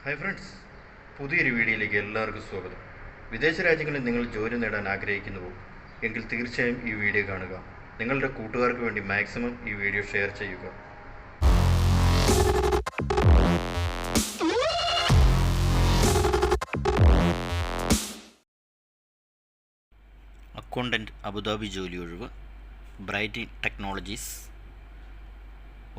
Hi friends, പുതിയൊരു വീഡിയോയിലേക്ക് എല്ലാവർക്കും സ്വാഗതം. വിദേശ രാജ്യങ്ങളിൽ നിങ്ങൾ ജോലി നേടാൻ ആഗ്രഹിക്കുന്നുവോ എങ്കിൽ തീർച്ചയായും ഈ വീഡിയോ കാണുക. നിങ്ങളുടെ കൂട്ടുകാർക്ക് വേണ്ടി മാക്സിമം ഈ വീഡിയോ ഷെയർ ചെയ്യുക. അക്കൗണ്ടൻറ്റ് അബുദാബി ജോലി ഒഴിവ്. ബ്രൈറ്റ് ടെക്നോളജീസ്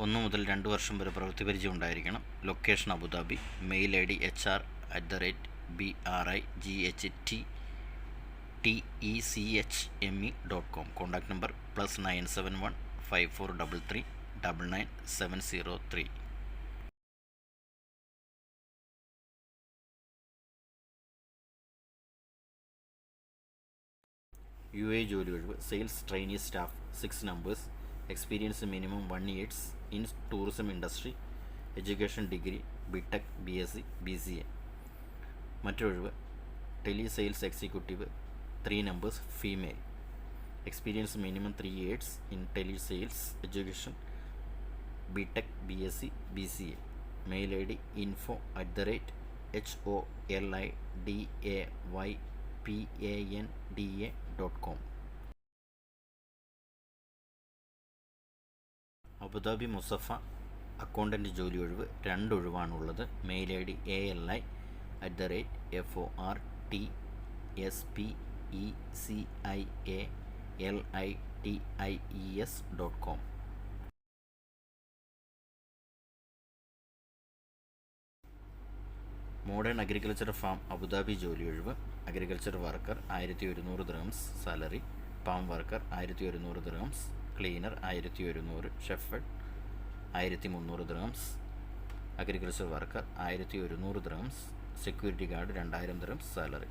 1 മുതൽ 2 വർഷം വരെ പ്രവൃത്തി പരിചയം ഉണ്ടായിരിക്കണം. Location Abu Dhabi. Mail I D hr@BRIGHTTECHME.com. Contact number +971 5433 99703. UAE ജോലി ഒഴിവ്. Sales trainee staff 6 numbers. Experience minimum 1 years in tourism industry. Education degree BTech, BSc, BCA. മറ്റൊഴിവ് tele sales executive 3 numbers female. Experience minimum 3 years in tele sales. Education BTech, BSc, BCA. Mail I D info@holdaypanda.com. Abu Dhabi Musaffah accountant ജോലി ഒഴിവ് 2 ഒഴിവാണുള്ളത്. Mail I D ALI@FORTSPECIALITIES.com. Modern agriculture farm Abu Dhabi ജോലി ഒഴിവ്. Agriculture worker 1100 dirhams salary. Farm worker 1100 dirhams. Cleaner 1100. Chef 1300 dirhams. Agriculture worker 1100 dirhams. Security guard 2000 dirhams salary.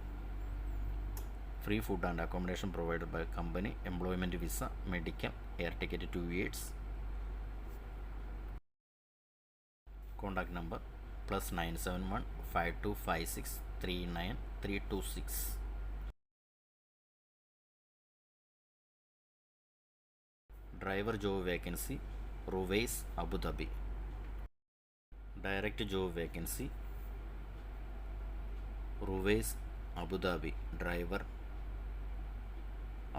Free food and accommodation provided by company. Employment visa, medical, air ticket 2 years. Contact number +971 5256 39326. Driver job vacancy Ruwais Abu Dhabi. Direct job vacancy Ruwais Abu Dhabi. Driver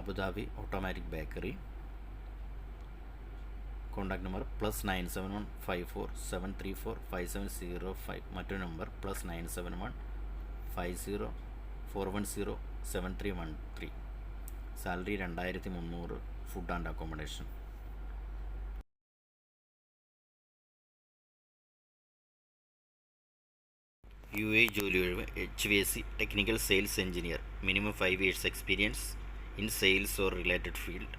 Abu Dhabi automatic bakery. Contact number +971 54 734 5705. മറ്റൊരു നമ്പർ +971 50 410 7313. Salary 2300. Food and accommodation. UAE ജോലി ഒഴിവ്. HVAC technical sales engineer. Minimum 5 years experience in sales or related field.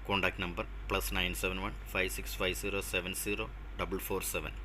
Contact number +971 5650 70 447.